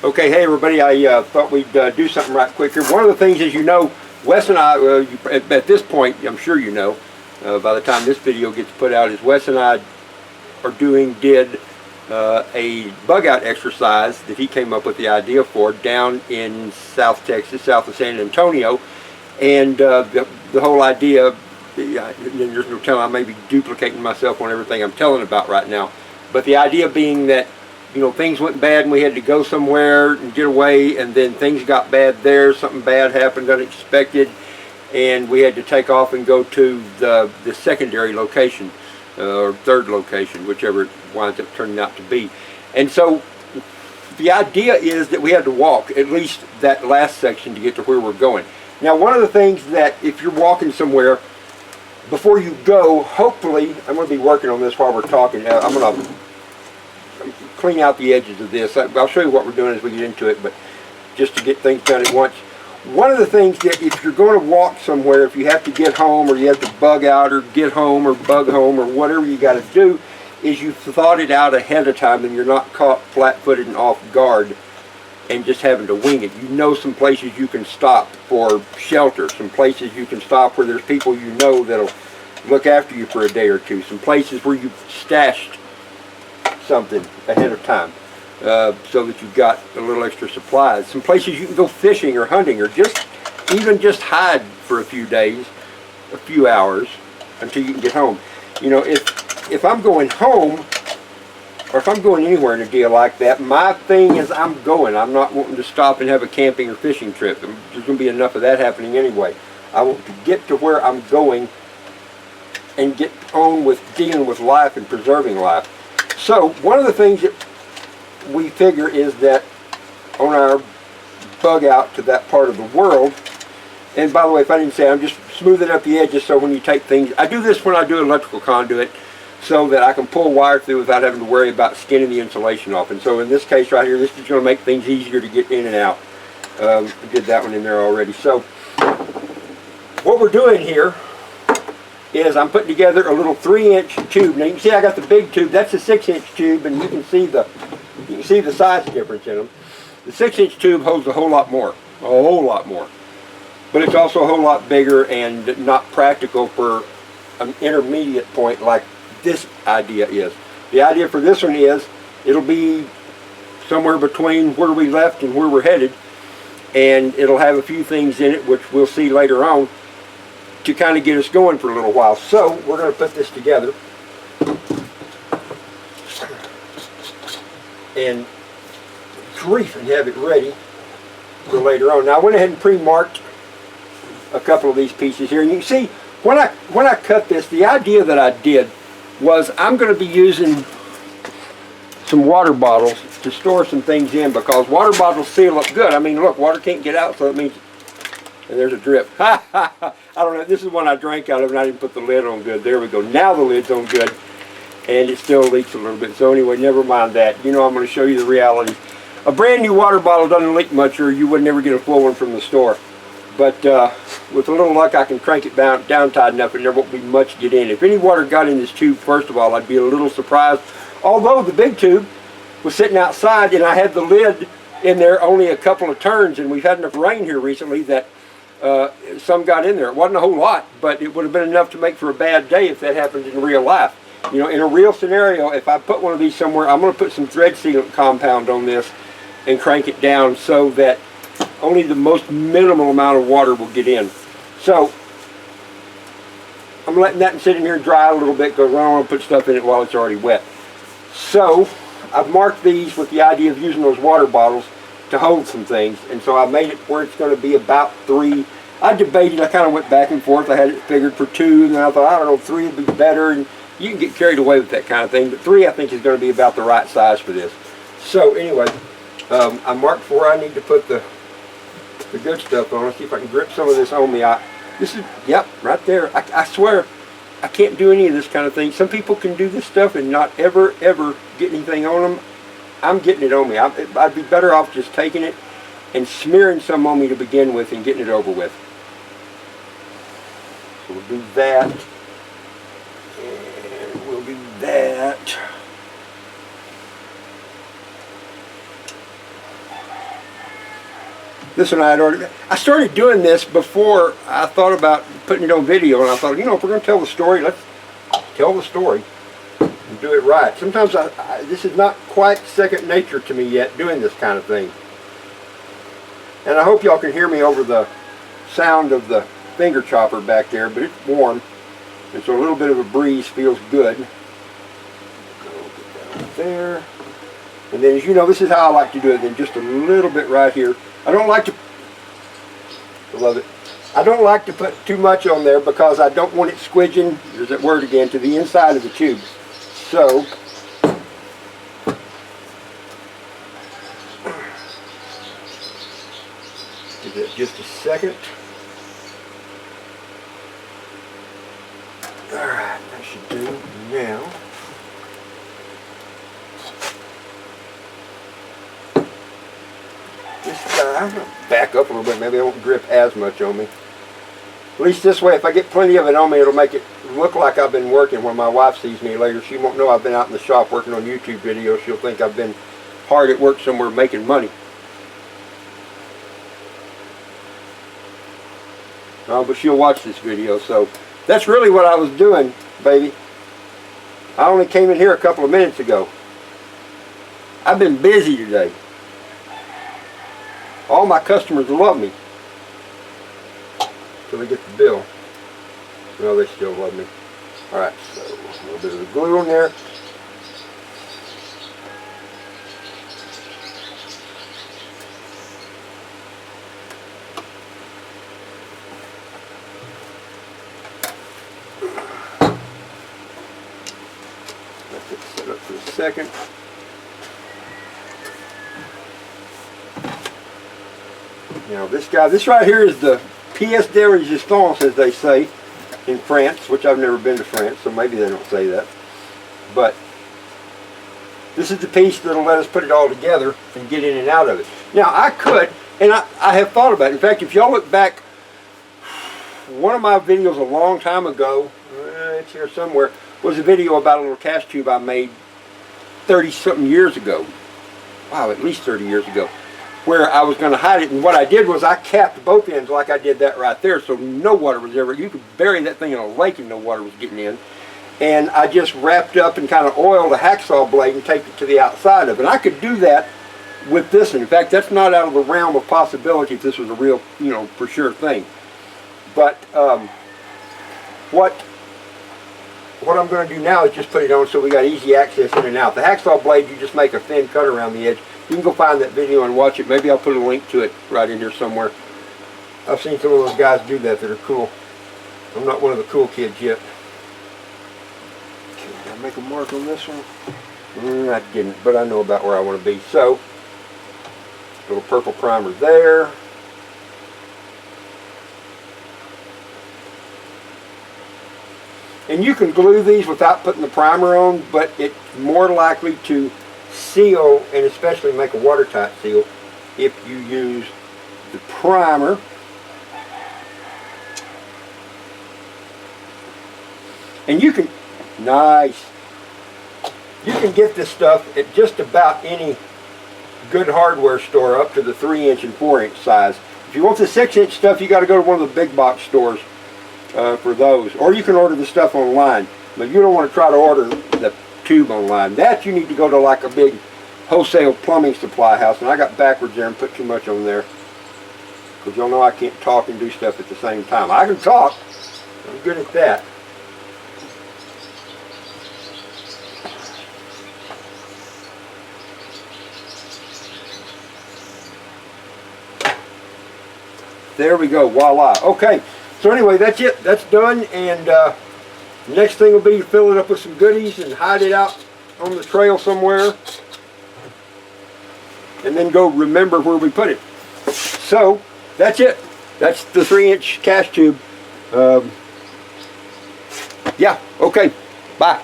Okay, hey everybody, I thought we'd do something right quick here. One of the things, as you know, Wes and I, at this point, I'm sure you know, by the time this video gets put out, is Wes and I did a bug out exercise that he came up with the idea for down in South Texas, south of San Antonio. And the whole idea, there's no telling, I may be duplicating myself on everything I'm telling about right now, but the idea being that, you know, things went bad and we had to go somewhere and get away, and then things got bad there, something bad happened unexpected, and we had to take off and go to the secondary location, or third location, whichever it winds up turning out to be. And so the idea is that we had to walk at least that last section to get to where we're going. Now, one of the things that if you're walking somewhere, before you go, hopefully, I'm going to be working on this while we're talking. I'm going to clean out the edges of this. I'll show you what we're doing as we get into it, but just to get things done at once. One of the things that if you're going to walk somewhere, if you have to get home, or you have to bug out or get home or bug home or whatever you got to do, is you've thought it out ahead of time and you're not caught flat-footed and off guard and just having to wing it. You know some places you can stop for shelter, some places you can stop where there's people you know that'll look after you for a day or two, some places where you've stashed something ahead of time so that you've got a little extra supplies, some places you can go fishing or hunting, or even just hide for a few days, a few hours until you can get home. You know, if I'm going home, or if I'm going anywhere in a deal like that, my thing is I'm not wanting to stop and have a camping or fishing trip. There's going to be enough of that happening anyway. I want to get to where I'm going and get on with dealing with life and preserving life. So one of the things that we figure is that on our bug out to that part of the world, and by the way, if I didn't say, I'm just smoothing up the edges so when you take things, I do this when I do electrical conduit so that I can pull wire through without having to worry about skinning the insulation off. And so in this case right here, this is going to make things easier to get in and out. I did that one in there already. So what we're doing here is I'm putting together a little 3-inch tube. Now you can see I got the big tube. That's a 6-inch tube, and you can see the size difference in them. The 6-inch tube holds a whole lot more, but it's also a whole lot bigger and not practical for an intermediate point like this idea is. The idea for this one is it'll be somewhere between where we left and where we're headed, and it'll have a few things in it which we'll see later on to kind of get us going for a little while. So we're going to put this together and have it ready for later on. Now I went ahead and pre-marked a couple of these pieces here, and you can see when I cut this, the idea that I did was I'm going to be using some water bottles to store some things in, because water bottles seal up good. I mean, look, water can't get out, so that means, and there's a drip. I don't know, this is one I drank out of and I didn't put the lid on good. There we go. Now the lid's on good, and it still leaks a little bit. So anyway, never mind that. You know, I'm going to show you the reality. A brand new water bottle doesn't leak much, or you would never get a full one from the store. But with a little luck, I can crank it down tight enough and there won't be much get in. If any water got in this tube, first of all, I'd be a little surprised. Although the big tube was sitting outside and I had the lid in there only a couple of turns, and we've had enough rain here recently that some got in there. It wasn't a whole lot, but it would have been enough to make for a bad day if that happened in real life. You know, in a real scenario, if I put one of these somewhere, I'm going to put some thread sealant compound on this and crank it down so that only the most minimal amount of water will get in. So I'm letting that sit in here and dry a little bit because I don't want to put stuff in it while it's already wet. So I've marked these with the idea of using those water bottles to hold some things, and so I made it where it's going to be about 3. I debated, I kind of went back and forth. I had it figured for 2, and then I thought, I don't know, 3 would be better, and you can get carried away with that kind of thing, but 3 I think is going to be about the right size for this. So anyway, I marked where I need to put the good stuff on. Let's see if I can grip some of this on me. This is, yep, right there. I swear, I can't do any of this kind of thing. Some people can do this stuff and not ever get anything on them. I'm getting it on me. I'd be better off just taking it and smearing some on me to begin with and getting it over with. So we'll do that. And we'll do that. This one I started doing this before I thought about putting it on video, and I thought, you know, if we're going to tell the story, let's tell the story and do it right. Sometimes this is not quite second nature to me yet, doing this kind of thing. And I hope y'all can hear me over the sound of the finger chopper back there, but it's warm, and so a little bit of a breeze feels good. Go down there. And then, as you know, this is how I like to do it. Then just a little bit right here. I don't like to, I love it. I don't like to put too much on there because I don't want it squidging, there's that word again, to the inside of the tube. So, give it just a second. Alright, that should do now. I'm going to back up a little bit. Maybe it won't grip as much on me. At least this way, if I get plenty of it on me, it'll make it look like I've been working. When my wife sees me later, she won't know I've been out in the shop working on YouTube videos. She'll think I've been hard at work somewhere making money. But she'll watch this video, so that's really what I was doing, baby. I only came in here a couple of minutes ago. I've been busy today. All my customers love me till they get the bill. No, they still love me. Alright, so a little bit of the glue on there. Let it set up for a second. Now this right here is the pièce de résistance, as they say in France, which I've never been to France, so maybe they don't say that. But this is the piece that'll let us put it all together and get in and out of it. Now I could, and I have thought about it. In fact, if y'all look back, one of my videos a long time ago, it's here somewhere, was a video about a little cast tube I made 30-something years ago. Wow, at least 30 years ago. Where I was going to hide it, and what I did was I capped both ends like I did that right there, so no water was ever, you could bury that thing in a lake and no water was getting in. And I just wrapped up and kind of oiled a hacksaw blade and taped it to the outside of it. And I could do that with this one. In fact, that's not out of the realm of possibility if this was a real, you know, for sure thing. But what I'm going to do now is just put it on so we got easy access in and out. The hacksaw blade, you just make a thin cut around the edge. You can go find that video and watch it. Maybe I'll put a link to it right in here somewhere. I've seen some of those guys do that are cool. I'm not one of the cool kids yet. Okay, did I make a mark on this one? I didn't, but I know about where I want to be. So, little purple primer there. And you can glue these without putting the primer on, but it's more likely to seal and especially make a watertight seal if you use the primer. And you can, nice, you can get this stuff at just about any good hardware store up to the 3-inch and 4-inch size. If you want the 6-inch stuff, you got to go to one of the big box stores for those, or you can order the stuff online, but you don't want to try to order the tube online. That you need to go to like a big wholesale plumbing supply house, and I got backwards there and put too much on there because y'all know I can't talk and do stuff at the same time. I can talk, I'm good at that. There we go, voila. Okay, so anyway, that's it, that's done, and next thing will be to fill it up with some goodies and hide it out on the trail somewhere, and then go remember where we put it. So that's it. That's the 3-inch cast tube. Yeah, okay, bye.